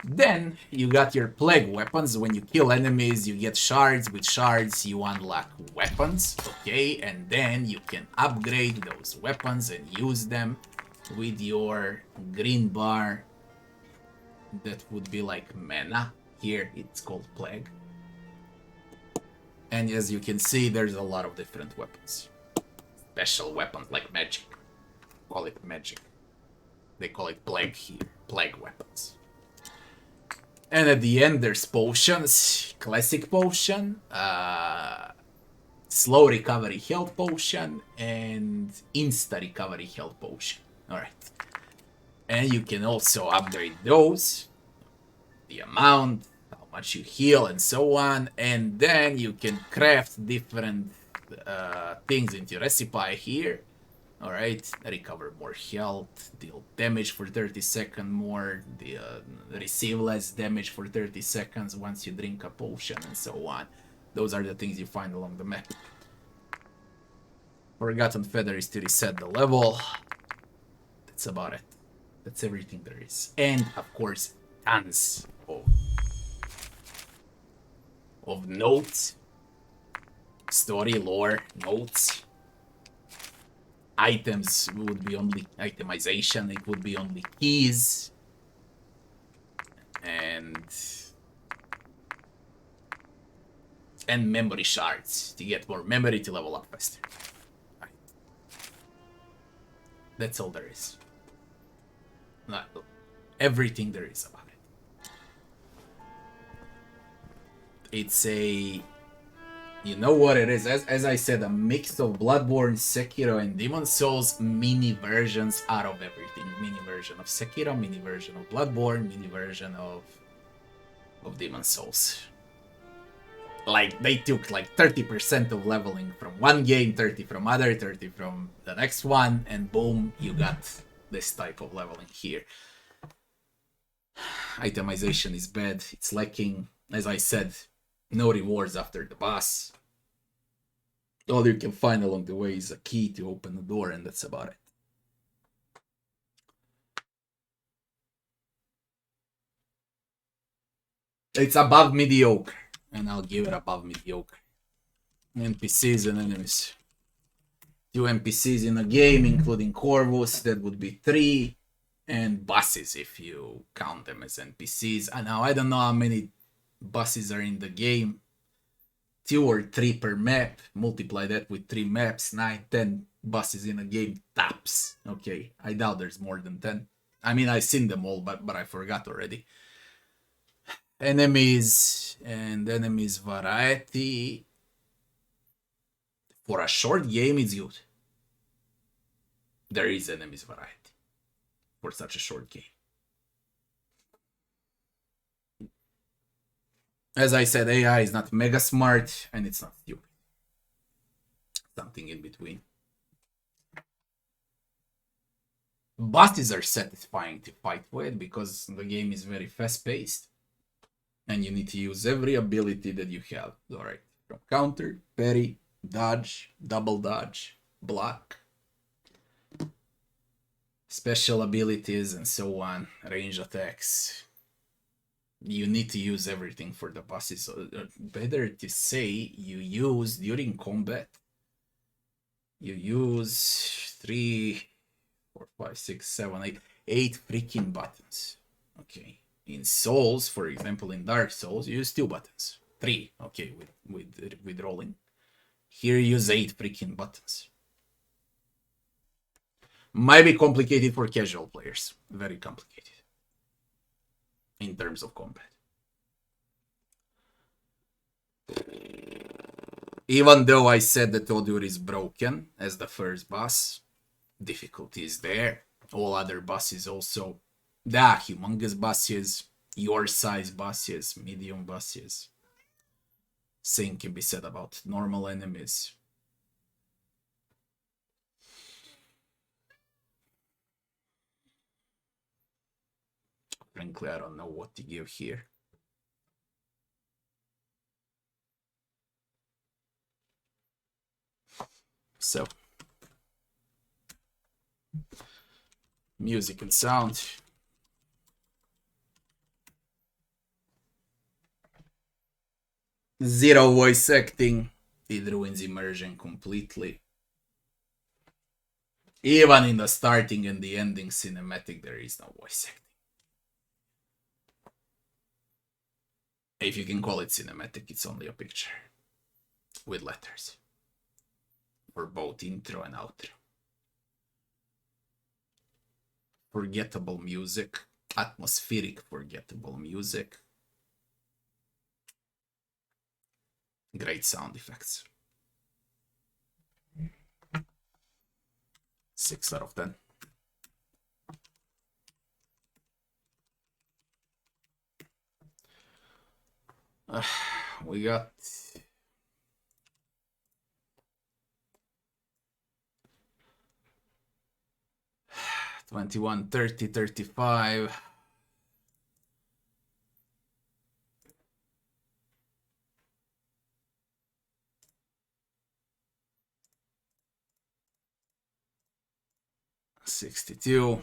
Then you got your plague weapons. When you kill enemies, you get shards. With shards, you unlock weapons, okay? And then you can upgrade those weapons and use them with your green bar. That would be like mana. Here it's called plague. And as you can see, there's a lot of different weapons. Special weapons like magic. Call it magic. They call it plague here. Plague weapons. And at the end, there's potions. Classic potion. Slow recovery health potion. And insta recovery health potion. Alright. And you can also upgrade those. The amount, how much you heal, and so on. And then you can craft different things into your recipe here. Alright, recover more health, deal damage for 30 seconds more, receive less damage for 30 seconds once you drink a potion, and so on. Those are the things you find along the map. Forgotten Feather is to reset the level. That's about it. That's everything there is. And, of course, tons of notes. Story, lore, notes. Items would be only itemization. It would be only keys. And memory shards to get more memory to level up faster. Right. That's all there is. Not everything there is about it. It's a... You know what it is? As I said, a mix of Bloodborne, Sekiro, and Demon Souls mini versions out of everything. Mini version of Sekiro, mini version of Bloodborne, mini version of Demon Souls. Like, they took like 30% of leveling from one game, 30 from other, 30 from the next one, and boom, you got this type of leveling here. Itemization is bad, it's lacking. As I said, no rewards after the boss. All you can find along the way is a key to open the door, and that's about it. It's above mediocre, and I'll give it above mediocre. NPCs and enemies. 2 NPCs in a game, including Corvus, that would be 3. And bosses, if you count them as NPCs. And now I don't know how many bosses are in the game. 2 or 3 per map. Multiply that with 3 maps. 9, 10 bosses in a game. Tops. Okay, I doubt there's more than 10. I mean, I've seen them all, but I forgot already. Enemies and enemies variety. For a short game, it's good. There is enemies variety for such a short game. As I said, AI is not mega smart and it's not stupid. Something in between. Bosses are satisfying to fight with because the game is very fast-paced and you need to use every ability that you have. Alright, from counter, parry, dodge, double dodge, block, special abilities, and so on, range attacks. You need to use everything for the bosses. So better to say you use during combat. You use 3, 4, 5, 6, 7, 8 freaking buttons. Okay. In Souls, for example, in Dark Souls, you use 2 buttons. 3, okay, with rolling. Here you use 8 freaking buttons. Might be complicated for casual players. Very complicated. In terms of combat. Even though I said that Odur is broken as the first boss, difficulty is there. All other bosses also. There are humongous bosses, your size bosses, medium bosses. Same can be said about normal enemies. Frankly, I don't know what to give here. So, music and sound. Zero voice acting. It ruins immersion completely. Even in the starting and the ending cinematic, there is no voice acting. If you can call it cinematic, it's only a picture with letters for both intro and outro. Forgettable music, atmospheric forgettable music. Great sound effects. 6 out of 10. We got 21, 30, 35. $62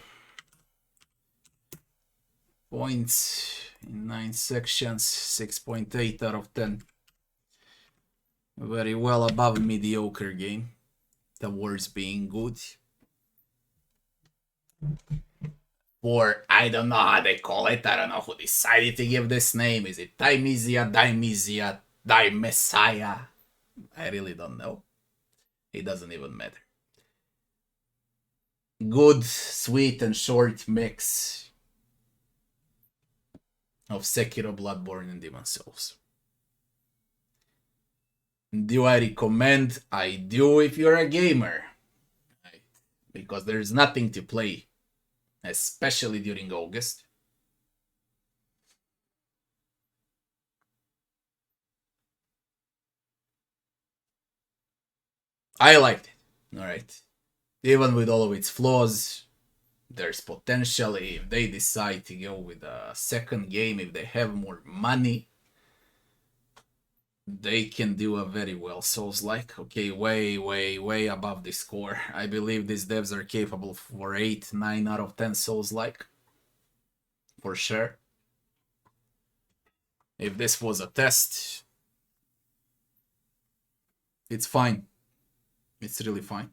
points in 9 sections, 6.8 out of 10. Very well above mediocre game. The worst being good. Or I don't know how they call it. I don't know who decided to give this name. Is it Thymesia, Thymesia? I really don't know. It doesn't even matter. Good, sweet, and short mix of Sekiro, Bloodborne, and Demon Souls. Do I recommend? I do if you're a gamer. Because there's nothing to play, especially during August. I liked it. Alright. Even with all of its flaws, there's potential if they decide to go with a second game, if they have more money, they can do a very well Souls-like. Okay, way above the score. I believe these devs are capable for 8, 9 out of 10 Souls-like. For sure. If this was a test, it's fine. It's really fine.